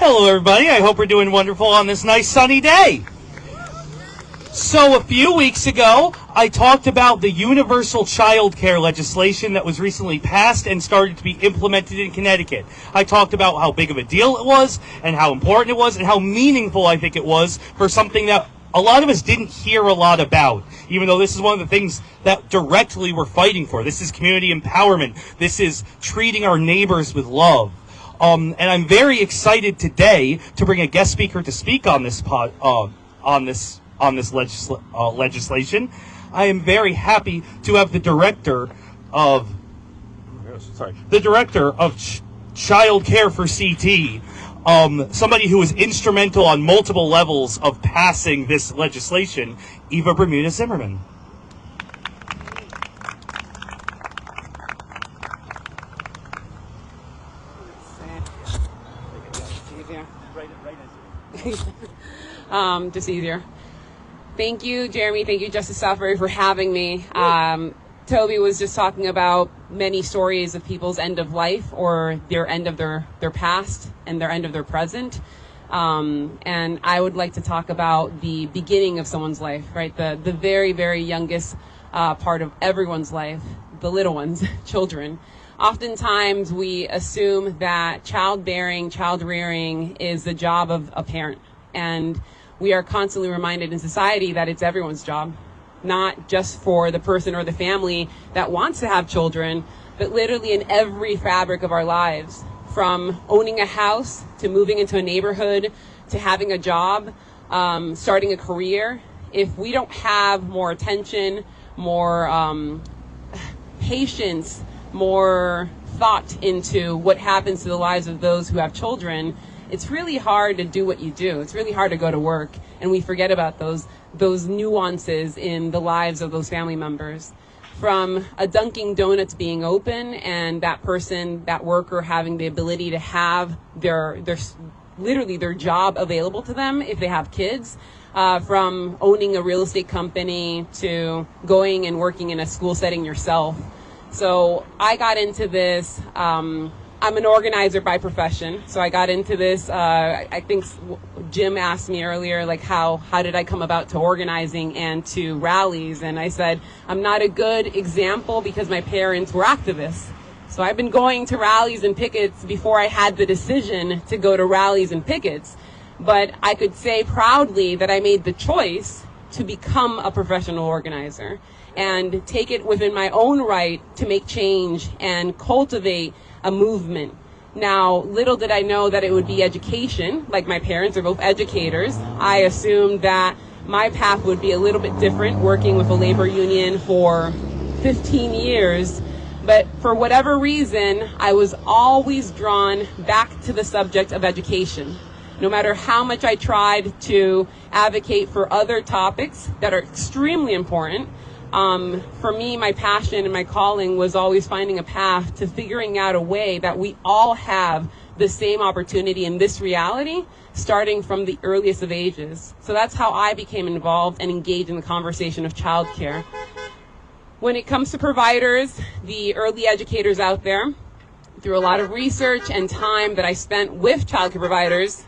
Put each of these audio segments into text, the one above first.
Hello, everybody. I hope we're doing wonderful on this nice sunny day. So a few weeks ago, I talked about the Universal Childcare Legislation that was recently passed and started to be implemented in Connecticut. I talked about how big of a deal it was and how important it was and how meaningful I think it was for something that a lot of us didn't hear a lot about, even though this is one of the things that directly we're fighting for. This is community empowerment. This is treating our neighbors with love. And I'm very excited today to bring a guest speaker to speak on this legislation. I am very happy to have the director of Child Care for CT, somebody who was instrumental on multiple levels of passing this legislation, Eva Bermúdez Zimmerman. Just easier. Thank you, Jeremy. Thank you, Justice Southbury, for having me. Toby was just talking about many stories of people's end of life or their end of their past and their end of their present. And I would like to talk about the beginning of someone's life, right? The very, very youngest part of everyone's life, the little ones, children. Oftentimes we assume that childbearing, child rearing is the job of a parent. And we are constantly reminded in society that it's everyone's job, not just for the person or the family that wants to have children, but literally in every fabric of our lives, from owning a house to moving into a neighborhood to having a job, starting a career. If we don't have more attention, more patience, more thought into what happens to the lives of those who have children, it's really hard to do what you do. It's really hard to go to work, and we forget about those nuances in the lives of those family members. From a Dunkin' Donuts being open and that person, that worker, having the ability to have their job available to them if they have kids, from owning a real estate company to going and working in a school setting yourself. So I got into this. I'm an organizer by profession, so I got into this. I think Jim asked me earlier, like, how did I come about to organizing and to rallies? And I said, I'm not a good example because my parents were activists. So I've been going to rallies and pickets before I had the decision to go to rallies and pickets. But I could say proudly that I made the choice to become a professional organizer and take it within my own right to make change and cultivate a movement. Now, little did I know that it would be education. Like, my parents are both educators. I assumed that my path would be a little bit different, working with a labor union for 15 years. But for whatever reason, I was always drawn back to the subject of education. No matter how much I tried to advocate for other topics that are extremely important, for me, my passion and my calling was always finding a path to figuring out a way that we all have the same opportunity in this reality, starting from the earliest of ages. So that's how I became involved and engaged in the conversation of childcare. When it comes to providers, the early educators out there, through a lot of research and time that I spent with childcare providers,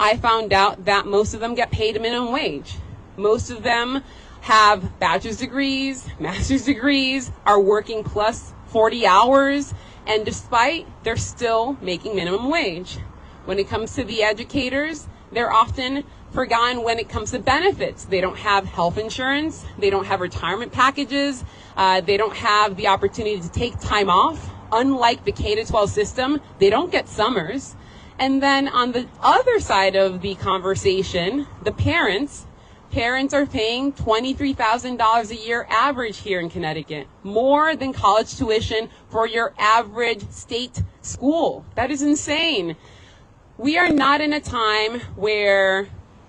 I found out that most of them get paid a minimum wage. Most of them have bachelor's degrees, master's degrees, are working plus 40 hours, and despite, they're still making minimum wage. When it comes to the educators, they're often forgotten when it comes to benefits. They don't have health insurance, they don't have retirement packages, they don't have the opportunity to take time off. Unlike the K-12 system, they don't get summers. And then on the other side of the conversation, the parents are paying $23,000 a year average here in Connecticut, more than college tuition for your average state school. That is insane. We are not in a time where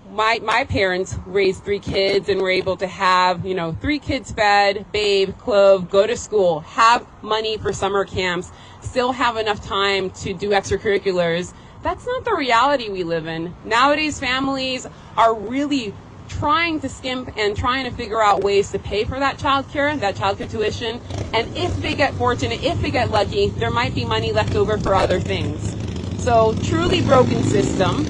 my parents raised 3 kids and were able to have, 3 kids fed, bathe, clothe, go to school, have money for summer camps, still have enough time to do extracurriculars. That's not the reality we live in. Nowadays, families are really trying to skimp and trying to figure out ways to pay for that childcare tuition. And if they get fortunate, if they get lucky, there might be money left over for other things. So truly broken system.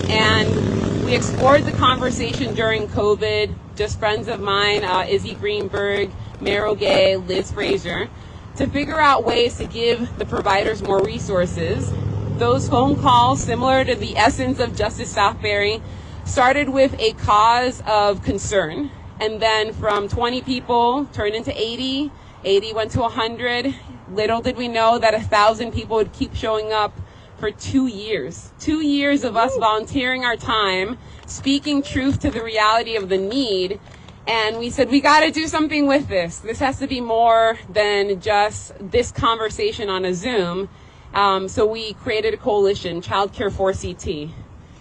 And we explored the conversation during COVID, just friends of mine, Izzy Greenberg, Meryl Gay, Liz Frazier, to figure out ways to give the providers more resources. Those phone calls, similar to the essence of Justice Southbury, started with a cause of concern. And then from 20 people turned into 80, 80 went to 100. Little did we know that 1,000 people would keep showing up for 2 years. 2 years of us volunteering our time, speaking truth to the reality of the need. And we said, we got to do something with this. This has to be more than just this conversation on a Zoom. So we created a coalition, Childcare for CT.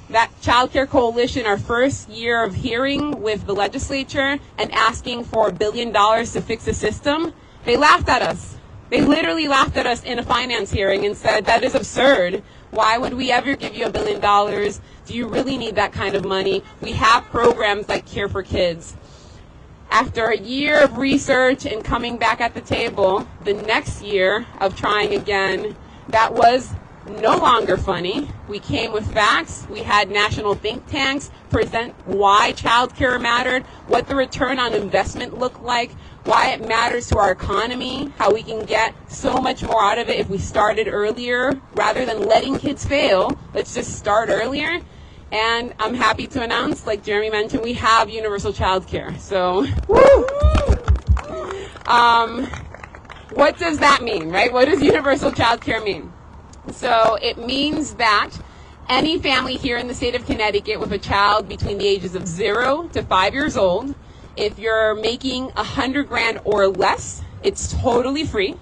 That Childcare Coalition, our first year of hearing with the legislature and asking for $1 billion to fix the system, they laughed at us. They literally laughed at us in a finance hearing and said, that is absurd. Why would we ever give you $1 billion? Do you really need that kind of money? We have programs like Care for Kids. After a year of research and coming back at the table, the next year of trying again, that was no longer funny. We came with facts. We had national think tanks present why childcare mattered, what the return on investment looked like, why it matters to our economy, how we can get so much more out of it if we started earlier rather than letting kids fail. Let's just start earlier. And I'm happy to announce, like Jeremy mentioned, we have universal childcare. So, what does that mean, right? What does universal childcare mean? So it means that any family here in the state of Connecticut with a child between the ages of 0 to 5 years old, if you're making $100,000 or less, it's totally free.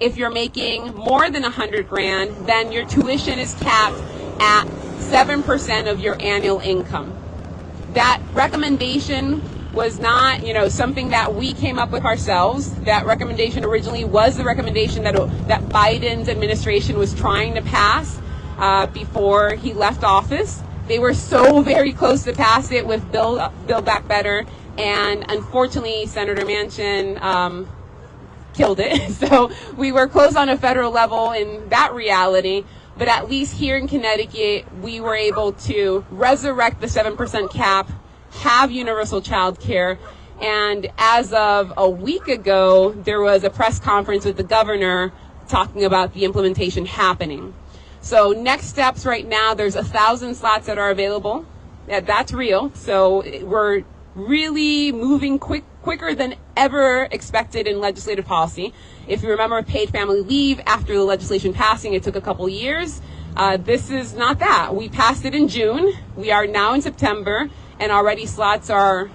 If you're making more than $100,000, then your tuition is capped at 7% of your annual income. That recommendation was not, something that we came up with ourselves. That recommendation originally was the recommendation that Biden's administration was trying to pass before he left office. They were so very close to pass it with Build Back Better, and unfortunately, Senator Manchin killed it. So we were close on a federal level in that reality. But at least here in Connecticut, we were able to resurrect the 7% cap, have universal child care, and as of a week ago, there was a press conference with the governor talking about the implementation happening. So next steps right now, there's 1,000 slots that are available. That's real. So we're really moving quicker than ever expected in legislative policy. If you remember paid family leave, after the legislation passing, it took a couple years. This is not that. We passed it in June. We are now in September, and already slots are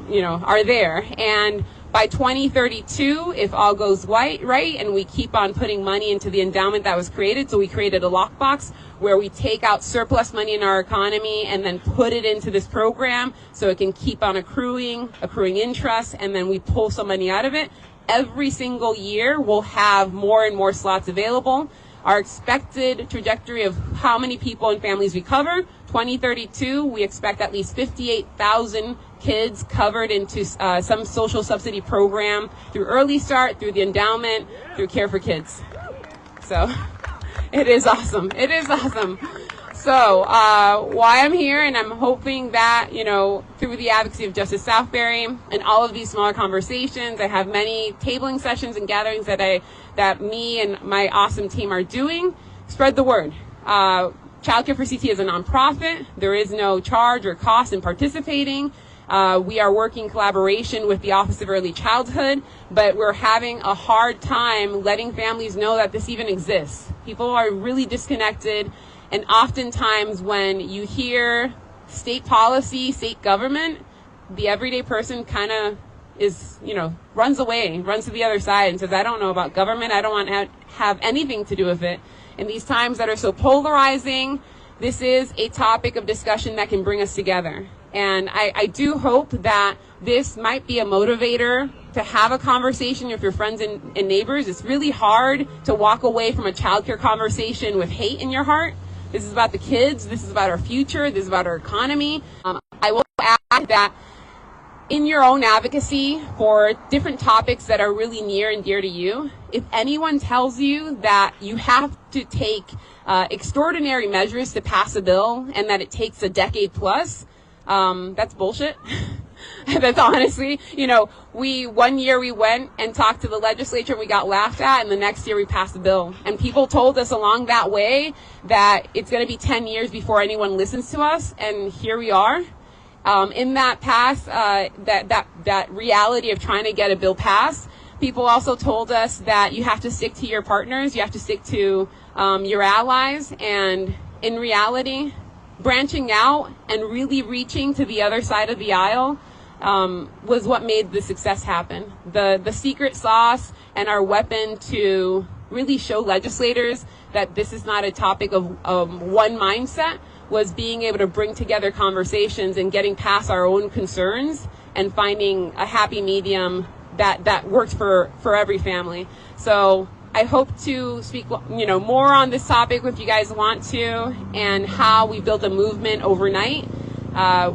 there. And by 2032, if all goes right, and we keep on putting money into the endowment that was created, so we created a lockbox where we take out surplus money in our economy and then put it into this program so it can keep on accruing interest, and then we pull some money out of it. Every single year, we'll have more and more slots available. Our expected trajectory of how many people and families we cover, 2032, we expect at least 58,000 kids covered into some social subsidy program through Early Start, through the endowment, through Care for Kids. So it is awesome. It is awesome. So why I'm here, and I'm hoping that, through the advocacy of Justice Southbury and all of these smaller conversations, I have many tabling sessions and gatherings that me and my awesome team are doing. Spread the word. Childcare for CT is a nonprofit. There is no charge or cost in participating. We are working in collaboration with the Office of Early Childhood, but we're having a hard time letting families know that this even exists. People are really disconnected, and oftentimes when you hear state policy, state government, the everyday person kind of is, runs away, runs to the other side and says, I don't know about government. I don't want to have anything to do with it. In these times that are so polarizing, this is a topic of discussion that can bring us together. And I do hope that this might be a motivator to have a conversation with your friends and neighbors. It's really hard to walk away from a childcare conversation with hate in your heart. This is about the kids. This is about our future. This is about our economy. I will add that in your own advocacy for different topics that are really near and dear to you, if anyone tells you that you have to take extraordinary measures to pass a bill and that it takes a decade plus, that's bullshit. That's honestly, one year we went and talked to the legislature and we got laughed at, and the next year we passed a bill. And people told us along that way that it's going to be 10 years before anyone listens to us, and here we are. In that past, that reality of trying to get a bill passed, people also told us that you have to stick to your partners, you have to stick to your allies, and in reality, branching out and really reaching to the other side of the aisle was what made the success happen. The secret sauce and our weapon to really show legislators that this is not a topic of one mindset was being able to bring together conversations and getting past our own concerns and finding a happy medium that works for every family. So I hope to speak, more on this topic if you guys want to, and how we built a movement overnight.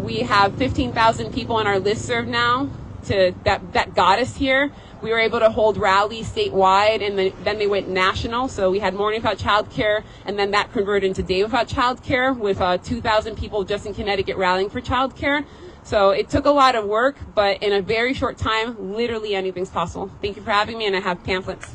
We have 15,000 people on our listserv now that got us here. We were able to hold rallies statewide, and then they went national. So we had Morning Without Childcare, and then that converted into Day Without Childcare with 2,000 people just in Connecticut rallying for childcare. So it took a lot of work, but in a very short time, literally anything's possible. Thank you for having me, and I have pamphlets.